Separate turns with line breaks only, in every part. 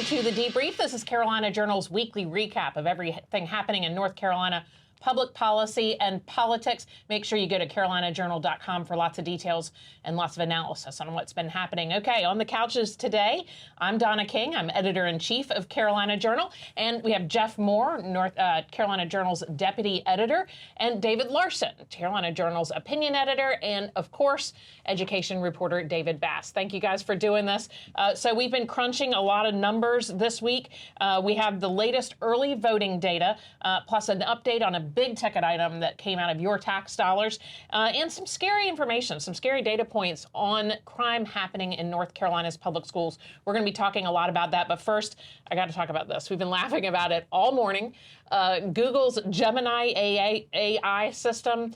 to the Debrief. This is Carolina Journal's weekly recap of everything happening in North Carolina public policy and politics. Make sure you go to carolinajournal.com for lots of details and lots of analysis on what's been happening. Okay, on the couches today, I'm Donna King. I'm editor-in-chief of Carolina Journal. And we have Jeff Moore, Carolina Journal's deputy editor, and David Larson, Carolina Journal's opinion editor, and, of course, education reporter David Bass. Thank you guys for doing this. So we've been crunching a lot of numbers this week. We have the latest early voting data, plus an update on a big ticket item that came out of your tax dollars, and some scary information, some scary data points on crime happening in North Carolina's public schools. We're going to be talking a lot about that, but first, I got to talk about this. We've been laughing about it all morning. Google's Gemini AI system.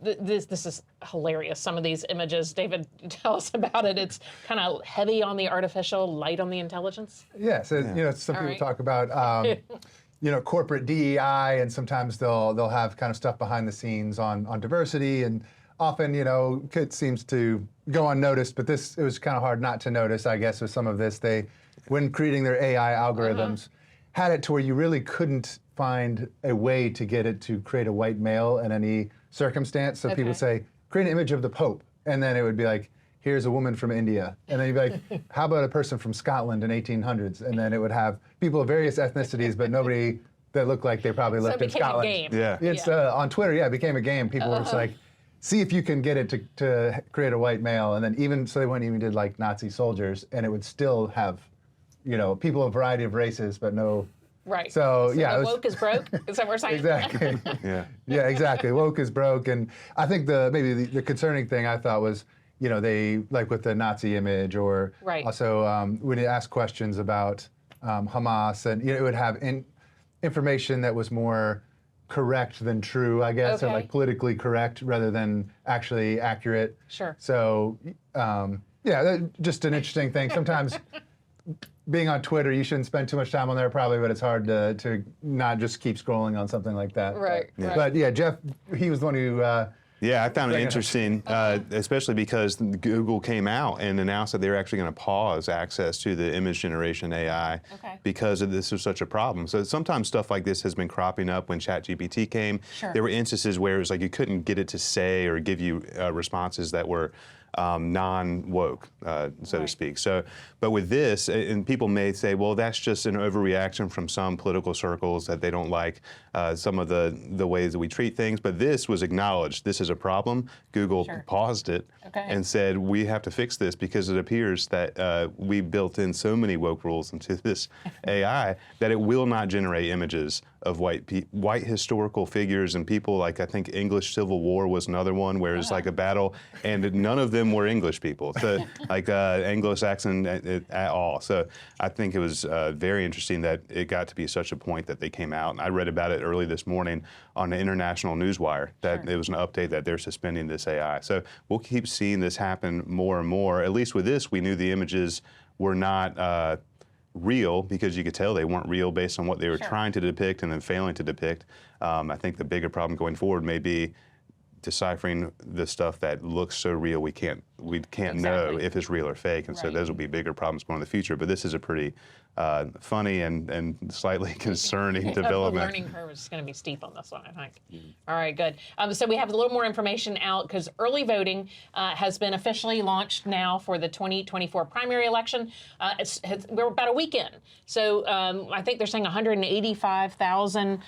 This is hilarious, some of these images. David, tell us about it. It's kind of heavy on the artificial, light on the intelligence.
Yeah, so, some people talk about corporate DEI, and sometimes they'll have kind of stuff behind the scenes on diversity, and often, it seems to go unnoticed, but it was kind of hard not to notice, I guess, with some of this. When creating their AI algorithms, had it to where you really couldn't find a way to get it to create a white male in any circumstance. So people say, create an image of the Pope, and then it would be like, here's a woman from India. And then you'd be like, how about a person from Scotland in 1800s? And then it would have people of various ethnicities, but nobody that looked like they probably lived in Scotland.
It became a game.
Yeah. It's on Twitter, it became a game. People were just like, see if you can get it to create a white male. And then so they went and even did like Nazi soldiers, and it would still have, people of a variety of races, but no.
Right.
So yeah,
woke is broke. Is that what we're saying?
Exactly. Yeah, exactly. Woke is broke, and I think maybe the concerning thing I thought was, they, like with the Nazi image, or also when you ask questions about Hamas, and it would have information that was more correct than true, I guess, or like politically correct rather than actually accurate.
Sure.
So just an interesting thing. Sometimes being on Twitter, you shouldn't spend too much time on there probably, but it's hard to not just keep scrolling on something like that.
Right.
But yeah, Jeff, he was the one who...
I found it interesting, especially because Google came out and announced that they were actually going to pause access to the image generation AI because this was such a problem. So sometimes stuff like this has been cropping up. When ChatGPT came, there were instances where it was like you couldn't get it to say or give you responses that were non-woke, so to speak. But with this, and people may say, well, that's just an overreaction from some political circles that they don't like some of the ways that we treat things. But this was acknowledged. This is a problem. Google paused it and said, we have to fix this because it appears that we built in so many woke rules into this AI that it will not generate images of white historical figures and people. Like, I think English Civil War was another one where it's like a battle, and none of them were English people, so like Anglo-Saxon at all. So I think it was very interesting that it got to be such a point that they came out. And I read about it early this morning on the International Newswire that it was an update that they're suspending this AI. So we'll keep seeing this happen more and more. At least with this, we knew the images were not real, because you could tell they weren't real based on what they were trying to depict and then failing to depict. I think the bigger problem going forward may be deciphering the stuff that looks so real we can't know if it's real or fake, and so those will be bigger problems going in the future. But this is a pretty funny and slightly concerning development.
The learning curve is going to be steep on this one, I think. All right, good. So we have a little more information out because early voting has been officially launched now for the 2024 primary election. We're about a week in. So I think they're saying 185,000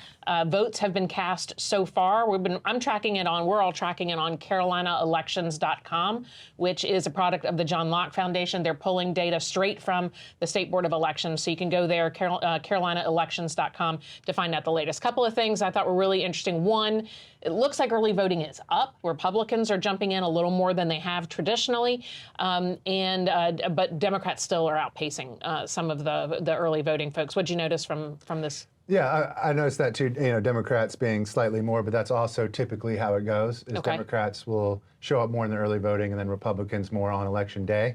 votes have been cast so far. We're all tracking it on carolinaelections.com, which is a product of the John Locke Foundation. They're pulling data straight from the State Board of Elections. So you can go there, carolinaelections.com, to find out the latest. Couple of things I thought were really interesting. One, it looks like early voting is up. Republicans are jumping in a little more than they have traditionally, but Democrats still are outpacing some of the early voting folks. What'd you notice from this?
Yeah, I noticed that too, Democrats being slightly more, but that's also typically how it goes, is Democrats will show up more in the early voting and then Republicans more on election day.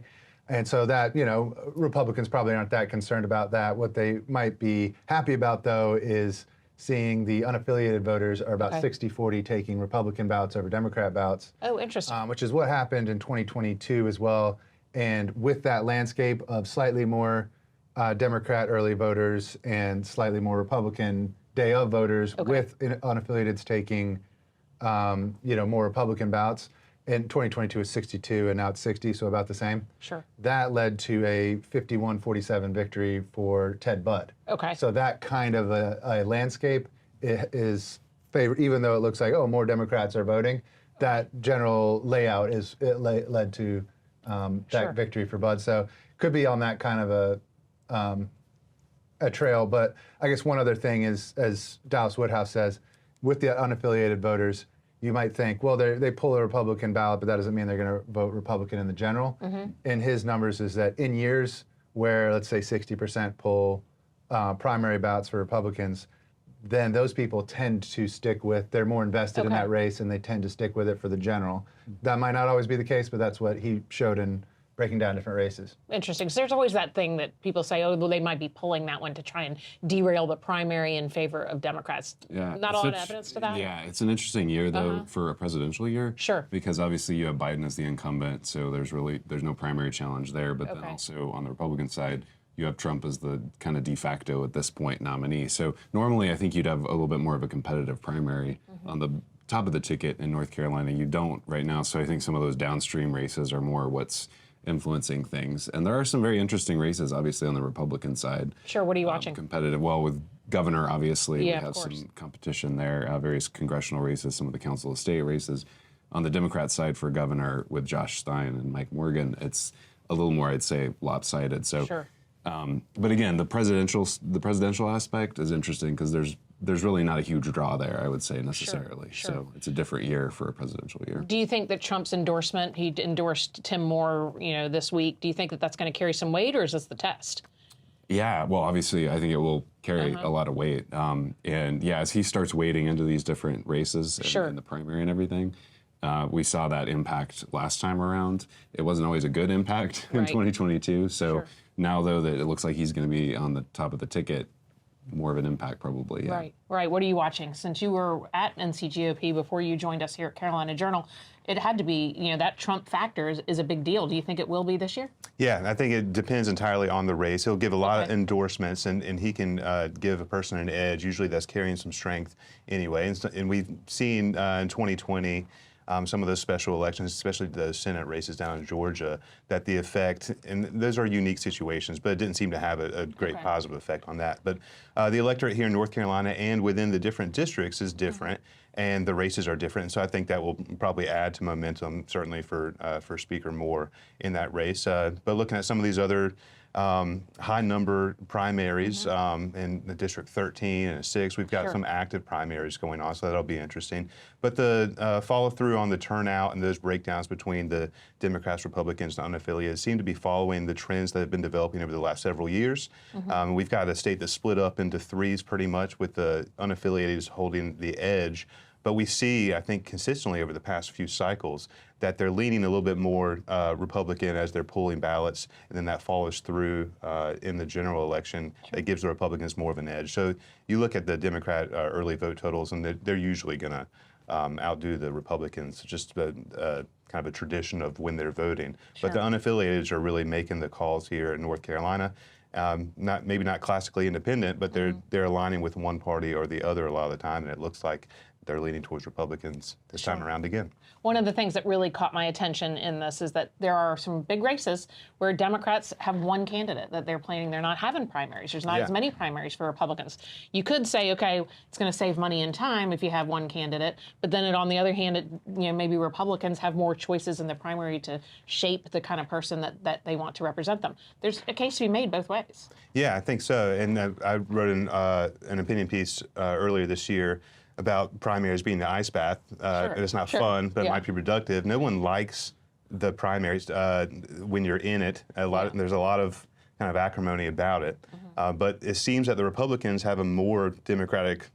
And so that, Republicans probably aren't that concerned about that. What they might be happy about, though, is seeing the unaffiliated voters are about 60-40 taking Republican ballots over Democrat ballots.
Oh, interesting.
Which is what happened in 2022 as well. And with that landscape of slightly more Democrat early voters and slightly more Republican day of voters, with unaffiliateds taking more Republican ballots. In 2022 is 62, and now it's 60, so about the same.
Sure.
That led to a 51-47 victory for Ted Budd.
Okay.
So that kind of a landscape is favored, even though it looks like, oh, more Democrats are voting. That general layout led to that victory for Budd. So could be on that kind of a trail. But I guess one other thing is, as Dallas Woodhouse says, with the unaffiliated voters, you might think, well, they pull a Republican ballot, but that doesn't mean they're going to vote Republican in the general. And his numbers is that in years where, let's say, 60% pull primary ballots for Republicans, then those people tend to stick with, they're more invested in that race, and they tend to stick with it for the general. That might not always be the case, but that's what he showed in breaking down different races.
Interesting. So there's always that thing that people say, oh, well, they might be pulling that one to try and derail the primary in favor of Democrats.
Yeah,
Not a lot of evidence to that?
Yeah, it's an interesting year, though, for a presidential year.
Sure.
Because obviously you have Biden as the incumbent, so there's no primary challenge there. But then also on the Republican side, you have Trump as the kind of de facto at this point nominee. So normally I think you'd have a little bit more of a competitive primary on the top of the ticket in North Carolina. You don't right now. So I think some of those downstream races are more what's influencing things. And there are some very interesting races, obviously, on the Republican side.
Sure. What are you watching?
Competitive. Well, with governor, obviously, we have
course.
some competition there, various congressional races, some of the Council of State races. On the Democrat side for governor with Josh Stein and Mike Morgan, it's a little more, I'd say, lopsided. So,
Sure.
But again, the presidential aspect is interesting because there's really not a huge draw there, I would say, necessarily.
Sure.
So it's a different year for a presidential year.
Do you think that Trump's endorsement, he endorsed Tim Moore, this week, do you think that that's going to carry some weight, or is this the test?
Yeah, well, obviously, I think it will carry a lot of weight. And yeah, as he starts wading into these different races and the primary and everything, we saw that impact last time around. It wasn't always a good impact in 2022. So now, though, that it looks like he's going to be on the top of the ticket, more of an impact probably. Yeah.
Right. What are you watching? Since you were at NCGOP before you joined us here at Carolina Journal, it had to be, that Trump factor is a big deal. Do you think it will be this year?
Yeah, I think it depends entirely on the race. He'll give a lot of endorsements, and he can give a person an edge. Usually that's carrying some strength anyway. And we've seen in 2020, some of those special elections, especially the Senate races down in Georgia, that the effect, and those are unique situations, but it didn't seem to have a great positive effect on that. But the electorate here in North Carolina and within the different districts is different, and the races are different. And so I think that will probably add to momentum, certainly for Speaker Moore in that race. But looking at some of these other high number primaries in the District 13 and 6. We've got some active primaries going on, so that'll be interesting. But the follow through on the turnout and those breakdowns between the Democrats, Republicans, and unaffiliated seem to be following the trends that have been developing over the last several years. We've got a state that's split up into threes pretty much, with the unaffiliated holding the edge. But we see, I think, consistently over the past few cycles that they're leaning a little bit more Republican as they're pulling ballots, and then that follows through in the general election. It gives the Republicans more of an edge. So you look at the Democrat early vote totals, and they're usually going to outdo the Republicans, just kind of a tradition of when they're voting. But the unaffiliated are really making the calls here in North Carolina. Maybe not classically independent, but they're aligning with one party or the other a lot of the time, and it looks like they're leaning towards Republicans this time around again.
One of the things that really caught my attention in this is that there are some big races where Democrats have one candidate that they're planning. They're not having primaries. There's not as many primaries for Republicans. You could say, okay, it's going to save money and time if you have one candidate, but then on the other hand, maybe Republicans have more choices in the primary to shape the kind of person that they want to represent them. There's a case to be made both ways.
Yeah, I think so. And I wrote an opinion piece earlier this year about primaries being the ice bath. It's not fun, but it might be productive. No one likes the primaries when you're in it. There's a lot of kind of acrimony about it. But it seems that the Republicans have a more democratic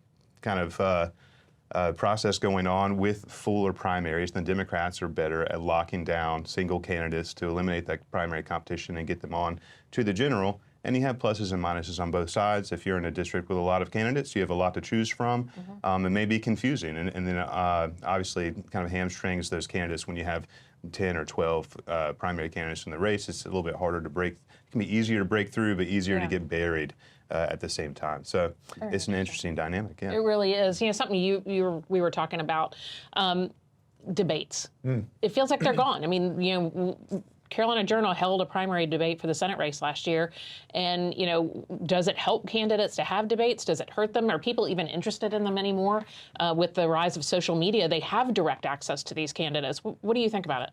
kind of process going on with fuller primaries. The Democrats are better at locking down single candidates to eliminate that primary competition and get them on to the general. And you have pluses and minuses on both sides. If you're in a district with a lot of candidates, you have a lot to choose from. It may be confusing, and then obviously kind of hamstrings those candidates when you have 10 or 12 primary candidates in the race. It's a little bit harder to break. It can be easier to break through, but easier to get buried at the same time. So it's an interesting dynamic. Yeah,
it really is. You know, something we were talking about. Debates. It feels like they're gone. I mean, you know, Carolina Journal held a primary debate for the Senate race last year. And, you know, does it help candidates to have debates? Does it hurt them? Are people even interested in them anymore? With the rise of social media, they have direct access to these candidates. What do you think about it?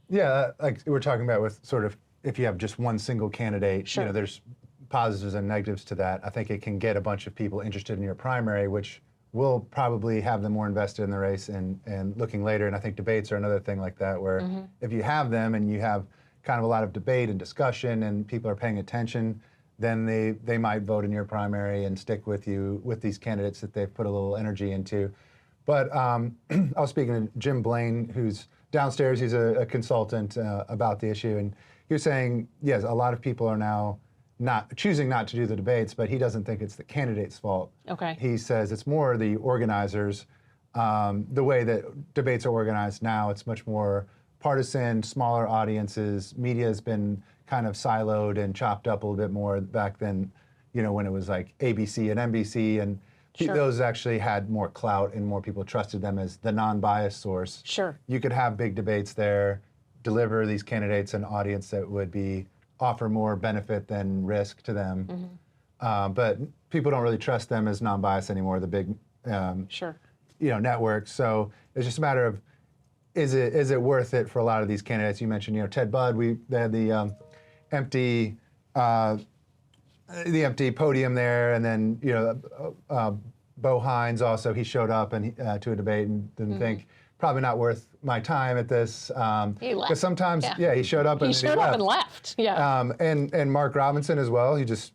Yeah, like we're talking about with sort of if you have just one single candidate, you know, there's positives and negatives to that. I think it can get a bunch of people interested in your primary, which will probably have them more invested in the race and looking later. And I think debates are another thing like that, where if you have them and you have kind of a lot of debate and discussion and people are paying attention, then they might vote in your primary and stick with you with these candidates that they've put a little energy into. But I was speaking to Jim Blaine, who's downstairs. He's a consultant about the issue. And he was saying, yes, a lot of people are now choosing not to do the debates, but he doesn't think it's the candidate's fault.
Okay.
He says it's more the organizers. The way that debates are organized now, it's much more partisan, smaller audiences. Media has been kind of siloed and chopped up a little bit more back then, you know, when it was like ABC and NBC, and those actually had more clout and more people trusted them as the non-biased source.
Sure.
You could have big debates there, deliver these candidates an audience that would offer more benefit than risk to them. But people don't really trust them as non-biased anymore, the big you know, networks. So it's just a matter of, is it worth it for a lot of these candidates? You mentioned, you know, Ted Budd. They had the empty podium there, and then, you know, Bo Hines also, he showed up and to a debate and didn't think, probably not worth my time at this.
He left.
Because sometimes, he showed up and
he showed up and left. Yeah.
And Mark Robinson as well. He's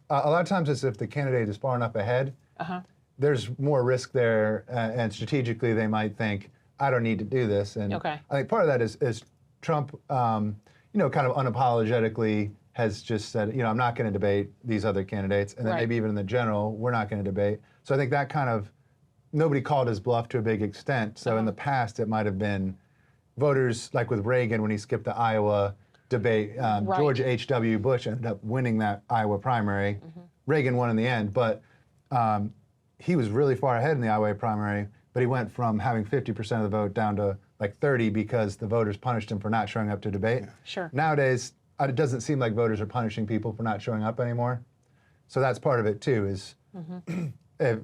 a lot of times it's if the candidate is far enough ahead, there's more risk there, and strategically they might think, I don't need to do this. And I think part of that is Trump, you know, kind of unapologetically has just said, you know, I'm not going to debate these other candidates, and then maybe even in the general, we're not going to debate. So I think that kind of, nobody called his bluff to a big extent. So in the past, it might have been voters, like with Reagan when he skipped the Iowa debate. George H.W. Bush ended up winning that Iowa primary. Reagan won in the end, but he was really far ahead in the Iowa primary, but he went from having 50% of the vote down to like 30 because the voters punished him for not showing up to debate. Nowadays, it doesn't seem like voters are punishing people for not showing up anymore. So that's part of it too, is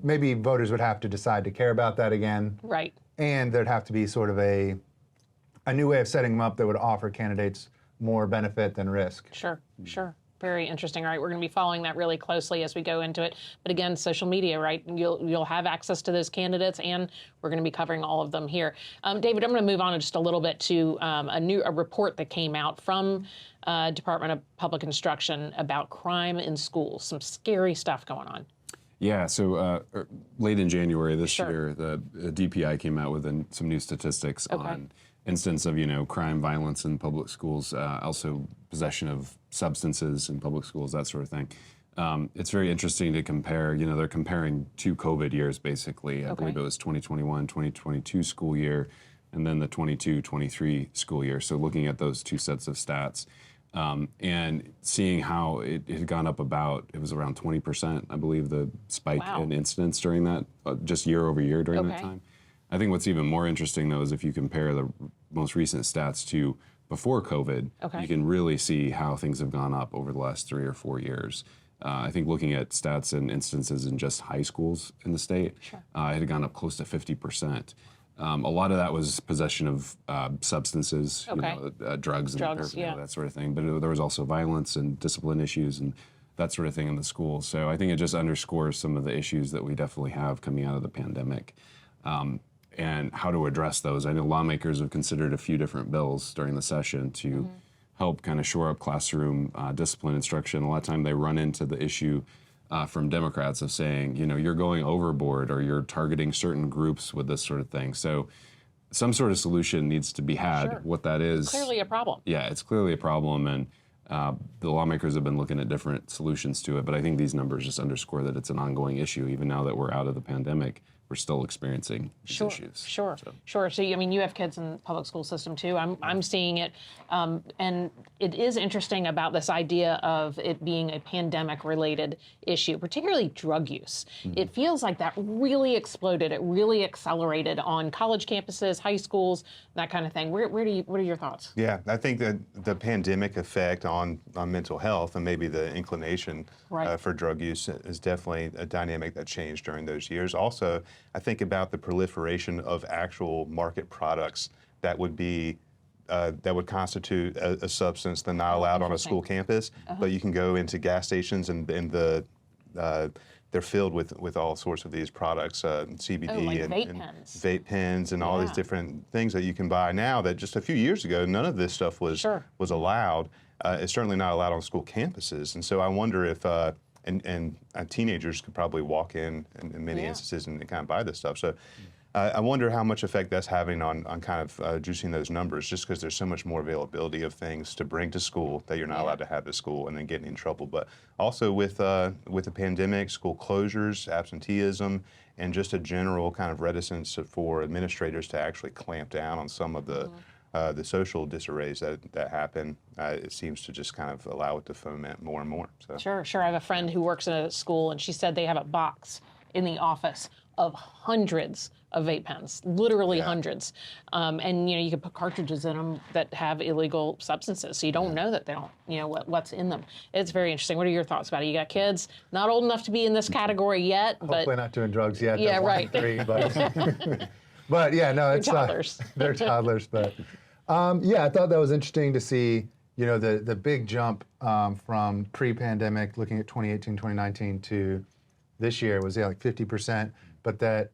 maybe voters would have to decide to care about that again. And there'd have to be sort of a new way of setting them up that would offer candidates more benefit than risk.
Sure. Very interesting. All right, we're going to be following that really closely as we go into it. But again, social media, right? You'll have access to those candidates, and we're going to be covering all of them here. David, I'm going to move on just a little bit to a report that came out from Department of Public Instruction about crime in schools. Some scary stuff going on.
Yeah, so late in January this year, the DPI came out with some new statistics on instance of, you know, crime, violence in public schools, also possession of substances in public schools, that sort of thing. It's very interesting to compare, you know, they're comparing 2 COVID years basically. I believe it was 2021, 2022 school year, and then the 22-23 school year. So looking at those 2 sets of stats and seeing how it had gone up it was around 20%, I believe, the spike in incidents during that, just year over year during that time. I think what's even more interesting, though, is if you compare the most recent stats to before COVID, you can really see how things have gone up over the last 3 or 4 years. I think looking at stats and instances in just high schools in the state, it had gone up close to 50%. A lot of that was possession of substances, you know, drugs and that sort of thing. But there was also violence and discipline issues and that sort of thing in the schools. So I think it just underscores some of the issues that we definitely have coming out of the pandemic. And how to address those. I know lawmakers have considered a few different bills during the session to help kind of shore up classroom discipline instruction. A lot of time they run into the issue from Democrats of saying, you know, you're going overboard or you're targeting certain groups with this sort of thing. So some sort of solution needs to be had. What that is.
Clearly a problem.
Yeah, it's clearly a problem. And The lawmakers have been looking at different solutions to it, but I think these numbers just underscore that it's an ongoing issue. Even now that we're out of the pandemic, we're still experiencing these issues.
Sure. So, I mean, you have kids in the public school system too. I'm seeing it, and it is interesting about this idea of it being a pandemic-related issue, particularly drug use. It feels like that really exploded. It really accelerated on college campuses, high schools, that kind of thing. What are your thoughts?
Yeah, I think that the pandemic effect on mental health and maybe the inclination for drug use is definitely a dynamic that changed during those years. Also, I think about the proliferation of actual market products that would be that would constitute a substance that's not allowed on a school campus, but you can go into gas stations and they're filled with all sorts of these products, CBD
like
and
vape
pens and all these different things that you can buy now that just a few years ago, none of this stuff was allowed. It's certainly not allowed on school campuses. And so I wonder if, and teenagers could probably walk in many instances and kind of buy this stuff. So I wonder how much effect that's having on kind of juicing those numbers, just because there's so much more availability of things to bring to school that you're not allowed to have at school and then getting in trouble. But also with the pandemic, school closures, absenteeism, and just a general kind of reticence for administrators to actually clamp down on some of the social disarrays that happen, it seems to just kind of allow it to foment more and more. So.
Sure. I have a friend who works in a school, and she said they have a box in the office of hundreds of vape pens, literally hundreds. And you can put cartridges in them that have illegal substances, so you don't know that they don't, what's in them. It's very interesting. What are your thoughts about it? You got kids not old enough to be in this category yet, but
hopefully not doing drugs yet.
Yeah, right.
3, but but yeah, no, it's
toddlers.
They're toddlers, but yeah, I thought that was interesting to see. The big jump from pre-pandemic, looking at 2018, 2019 to this year was like 50%, but that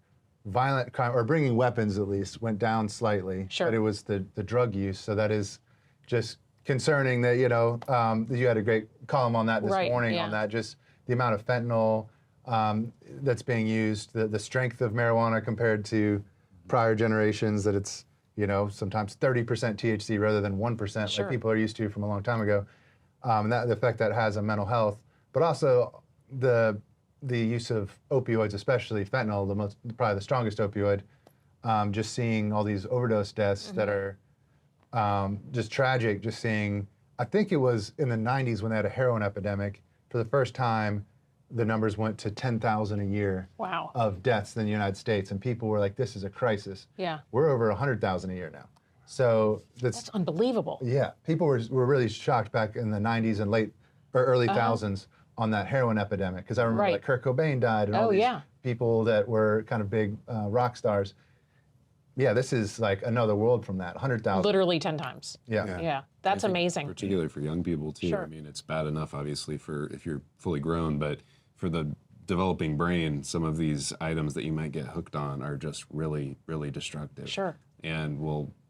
violent crime, or bringing weapons at least, went down slightly.
Sure.
But it was the drug use, so that is just concerning that, you had a great column on that this morning on that, just the amount of fentanyl that's being used, the strength of marijuana compared to prior generations, that it's, sometimes 30% THC rather than 1% like people are used to from a long time ago. And that the effect that has on mental health, but also the use of opioids, especially fentanyl, probably the strongest opioid. Just seeing all these overdose deaths that are just tragic. Just seeing, I think it was in the 90s when they had a heroin epidemic. For the first time, the numbers went to 10,000 a year of deaths in the United States, and people were like, "This is a crisis."
Yeah,
we're over 100,000 a year now. So that's
unbelievable.
Yeah, people were really shocked back in the 90s and early thousands on that heroin epidemic, because I remember like Kurt Cobain died and all these people that were kind of big rock stars. Yeah, this is like another world from that, 100,000.
Literally 10 times. Yeah. That's amazing.
Particularly for young people too.
Sure.
I mean, it's bad enough obviously for if you're fully grown, but for the developing brain, some of these items that you might get hooked on are just really, really destructive.
Sure.
And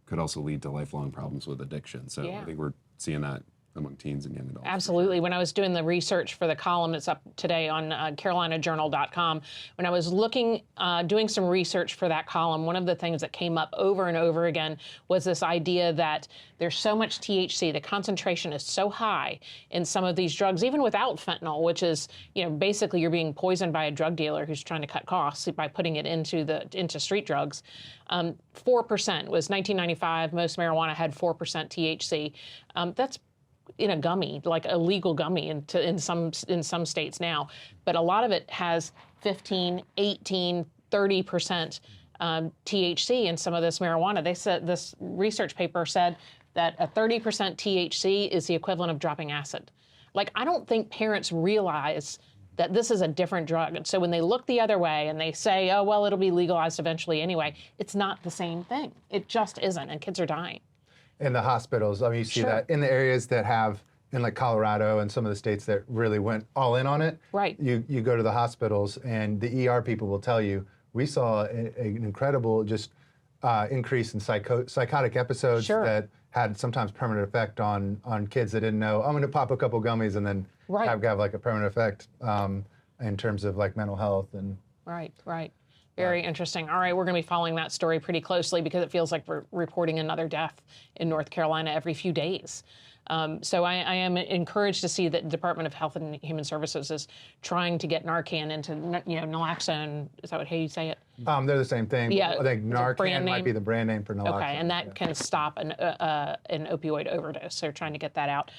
could also lead to lifelong problems with addiction. So I think we're seeing that among teens and young adults.
Absolutely. When I was doing the research for the column, it's up today on carolinajournal.com. When I was doing some research for that column, one of the things that came up over and over again was this idea that there's so much THC, the concentration is so high in some of these drugs, even without fentanyl, which is, basically you're being poisoned by a drug dealer who's trying to cut costs by putting it into street drugs. 4% was 1995. Most marijuana had 4% THC. That's in a gummy, like a legal gummy in some states now. But a lot of it has 15, 18, 30% THC in some of this marijuana. They said, this research paper said that a 30% THC is the equivalent of dropping acid. Like, I don't think parents realize that this is a different drug. And so when they look the other way and they say, oh, well, it'll be legalized eventually anyway, it's not the same thing. It just isn't, and kids are dying.
In the hospitals, I mean, you see that in the areas that have, in like Colorado and some of the states that really went all in on it.
Right.
You go to the hospitals and the ER people will tell you, we saw an incredible increase in psychotic episodes that had sometimes permanent effect on kids that didn't know, I'm going to pop a couple gummies and then have like a permanent effect in terms of like mental health. And
Right. Very interesting. All right, we're going to be following that story pretty closely because it feels like we're reporting another death in North Carolina every few days. So I am encouraged to see that the Department of Health and Human Services is trying to get Narcan into, naloxone. Is that how you say it?
They're the same thing.
Yeah,
I think Narcan might
name.
be the brand name for naloxone.
Okay, and that can stop an opioid overdose. So they're trying to get that out.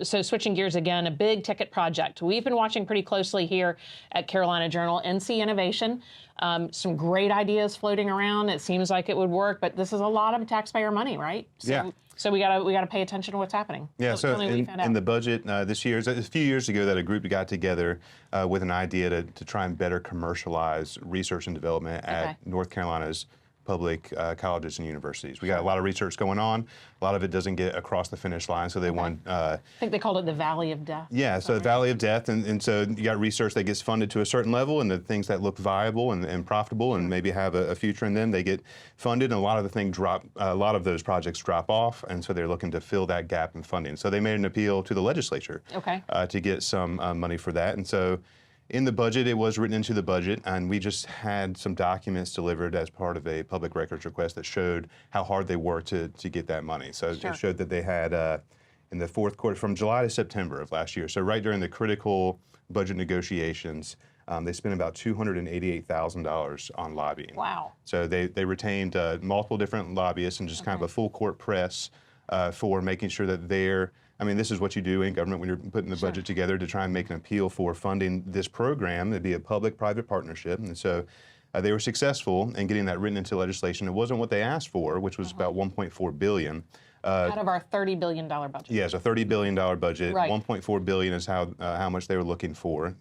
So switching gears again, a big ticket project. We've been watching pretty closely here at Carolina Journal, NC Innovation. Some great ideas floating around. It seems like it would work, but this is a lot of taxpayer money, right? So,
Yeah.
So we gotta pay attention to what's happening.
Yeah,
Tell me what you found out.
in the budget this year, a few years ago, that a group got together with an idea to try and better commercialize research and development at North Carolina's public colleges and universities. We got a lot of research going on. A lot of it doesn't get across the finish line, so they want...
I think they called it the Valley of Death.
Yeah, so the Valley of Death, and so you got research that gets funded to a certain level, and the things that look viable and profitable and maybe have a future in them, they get funded, and a lot of those projects drop off, and so they're looking to fill that gap in funding. So they made an appeal to the legislature to get some money for that, and so in the budget, it was written into the budget, and we just had some documents delivered as part of a public records request that showed how hard they worked to get that money. So it showed that they had, in the fourth quarter, from July to September of last year, so right during the critical budget negotiations, they spent about $288,000 on lobbying.
Wow.
So they retained multiple different lobbyists and just kind of a full court press for making sure that this is what you do in government when you're putting the budget together, to try and make an appeal for funding this program. It'd be a public-private partnership. And so they were successful in getting that written into legislation. It wasn't what they asked for, which was about $1.4 billion.
Out of our $30 billion budget.
Yes, a $30 billion budget.
Right.
$1.4 billion is how much they were looking for.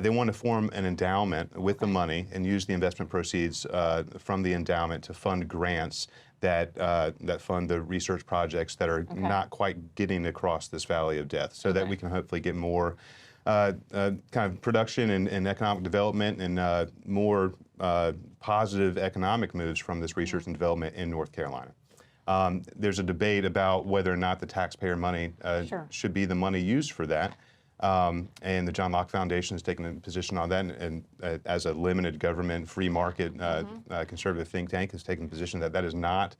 They want to form an endowment with the money and use the investment proceeds from the endowment to fund grants that fund the research projects that are not quite getting across this valley of death, so that we can hopefully get more kind of production and economic development and more positive economic moves from this research and development in North Carolina. There's a debate about whether or not the taxpayer money should be the money used for that. And the John Locke Foundation has taken a position on that, and as a limited government, free market, conservative think tank has taken a position that is not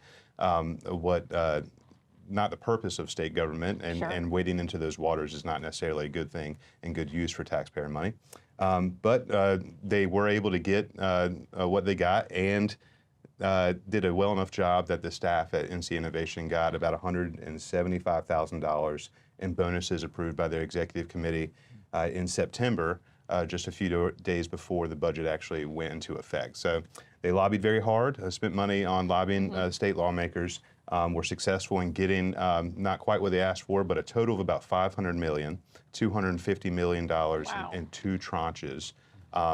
not the purpose of state government, and wading into those waters is not necessarily a good thing and good use for taxpayer money. But they were able to get what they got, and did a well enough job that the staff at NC Innovation got about $175,000 in bonuses approved by their executive committee in September, just a few days before the budget actually went into effect. So they lobbied very hard, spent money on lobbying state lawmakers, were successful in getting not quite what they asked for, but a total of about $500 million, $250 million in two tranches.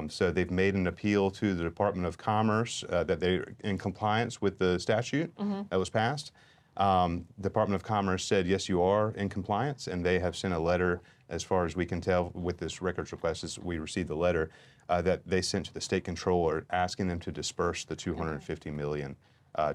So they've made an appeal to the Department of Commerce that they're in compliance with the statute that was passed. Department of Commerce said, yes, you are in compliance, and they have sent a letter, as far as we can tell with this records request, as we received the letter, that they sent to the state controller asking them to disperse the $250 million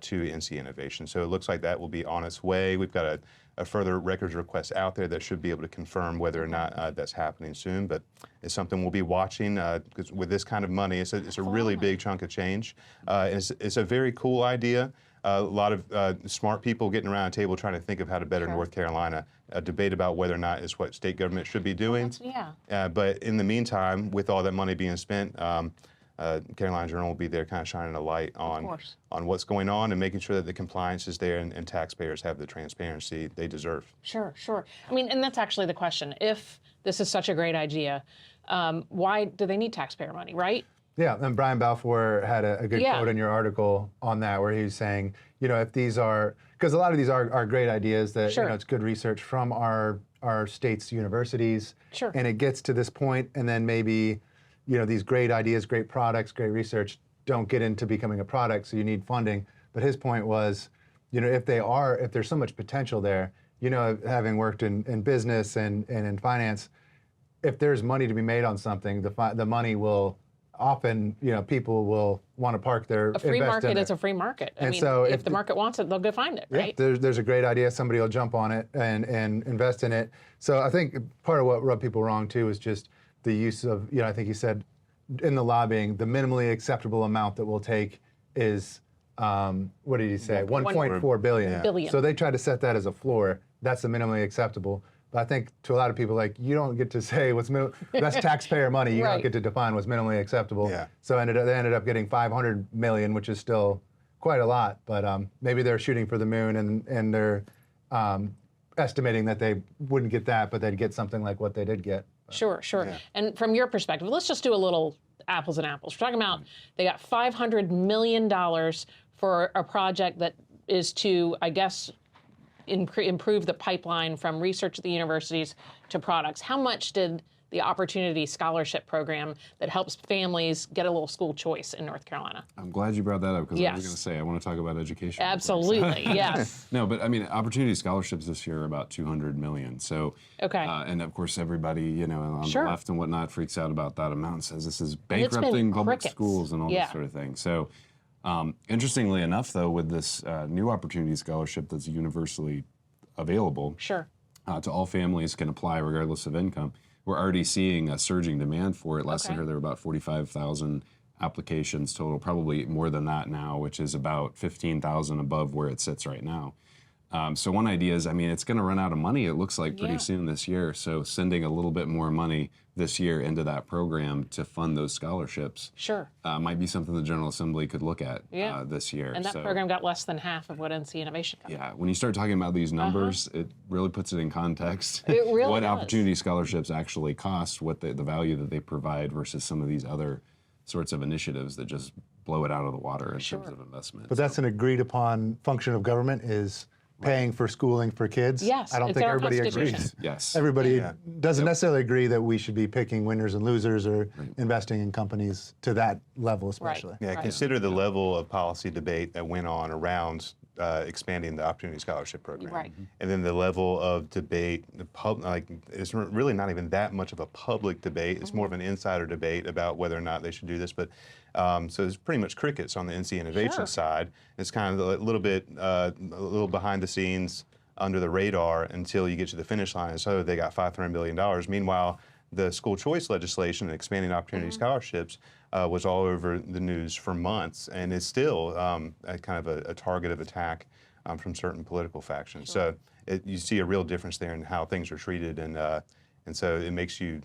to NC Innovation. So it looks like that will be on its way. We've got a further records request out there that should be able to confirm whether or not that's happening soon, but it's something we'll be watching, because with this kind of money, it's a really big chunk of change. It's a very cool idea. A lot of smart people getting around a table trying to think of how to better North Carolina. A debate about whether or not it's what state government should be doing. But in the meantime, with all that money being spent, Carolina Journal will be there kind of shining a light on what's going on and making sure that the compliance is there and taxpayers have the transparency they deserve.
Sure. I mean, and that's actually the question. If this is such a great idea, why do they need taxpayer money, right?
Yeah, and Brian Balfour had a good quote in your article on that, where he was saying, if these are, because a lot of these are great ideas that, it's good research from our state's universities, and it gets to this point, and then maybe, these great ideas, great products, great research don't get into becoming a product, so you need funding. But his point was, if there's so much potential there, having worked in business and in finance, if there's money to be made on something, the money will often, people will want to park their
A free market is a free market. I mean, so if the market wants it, they'll go find it, right?
There's a great idea, somebody will jump on it and invest in it. So I think part of what rubbed people wrong too is just the use of, I think he said in the lobbying, the minimally acceptable amount that we'll take is, what did he say? 1.4 billion.
Billion.
So they tried to set that as a floor, that's the minimally acceptable. But I think to a lot of people, like, you don't get to say what's that's taxpayer money. You don't get to define what's minimally acceptable.
Yeah.
So they ended up getting 500 million, which is still quite a lot. But maybe they're shooting for the moon, and they're estimating that they wouldn't get that, but they'd get something like what they did get.
Sure, sure.
Yeah.
And from your perspective, let's just do a little apples and apples. We're talking about they got $500 million for a project that is to, I guess, improve the pipeline from research at the universities to products. How much did the Opportunity Scholarship Program that helps families get a little school choice in North Carolina?
I'm glad you brought that up, because I was
Yes.
going to say I want to talk about education.
Absolutely, yes.
No, but I mean, Opportunity Scholarships this year are about $200 million. So,
Okay.
And of course, everybody, you know, on
Sure.
the left and whatnot freaks out about that amount and says this is
it's been
bankrupting public
crickets.
schools and all
Yeah.
this sort of thing. So, interestingly enough, though, with this new Opportunity Scholarship that's universally available
Sure.
to all families, can apply regardless of income, we're already seeing a surging demand for it. Last I
Okay.
heard there were about 45,000 applications total, probably more than that now, which is about 15,000 above where it sits right now. So one idea is, I mean, it's going to run out of money, it looks like, pretty
Yeah.
soon this year. So sending a little bit more money this year into that program to fund those scholarships
Sure.
might be something the General Assembly could look at
Yeah.
this year.
And that
So,
program got less than half of what NC Innovation got.
yeah, when you start talking about these numbers, it really puts it in context.
It really
what
does.
Opportunity Scholarships actually cost, what the value that they provide versus some of these other sorts of initiatives that just blow it out of the water in terms of investment.
But that's an agreed upon function of government, is paying for schooling for kids.
Yes,
I don't
it's
think
in our
everybody
Constitution.
agrees.
Yes.
Everybody
Yeah.
doesn't necessarily agree that we should be picking winners and losers or investing in companies to that level, especially.
Yeah,
Right.
consider the level of policy debate that went on around expanding the Opportunity Scholarship Program.
Right.
And then the level of debate, it's really not even that much of a public debate. It's more of an insider debate about whether or not they should do this. But so it's pretty much crickets on the NC Innovation
Sure.
side. It's kind of a little bit, a little behind the scenes, under the radar until you get to the finish line. And so they got $500 million. Meanwhile, the school choice legislation and expanding opportunity scholarships was all over the news for months, and is still a kind of a target of attack from certain political factions. So you see a real difference there in how things are treated, and so it makes you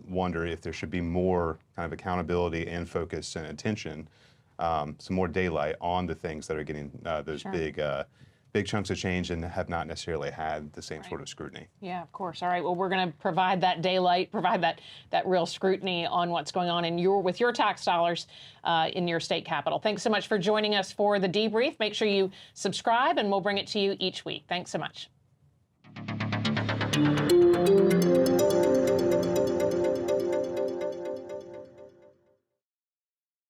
wonder if there should be more kind of accountability and focus and attention, some more daylight on the things that are getting those big chunks of change and have not necessarily had the same sort of scrutiny.
Yeah, of course. All right. Well, we're going to provide that daylight, provide that real scrutiny on what's going on with your tax dollars in your state capital. Thanks so much for joining us for the debrief. Make sure you subscribe, and we'll bring it to you each week. Thanks so much.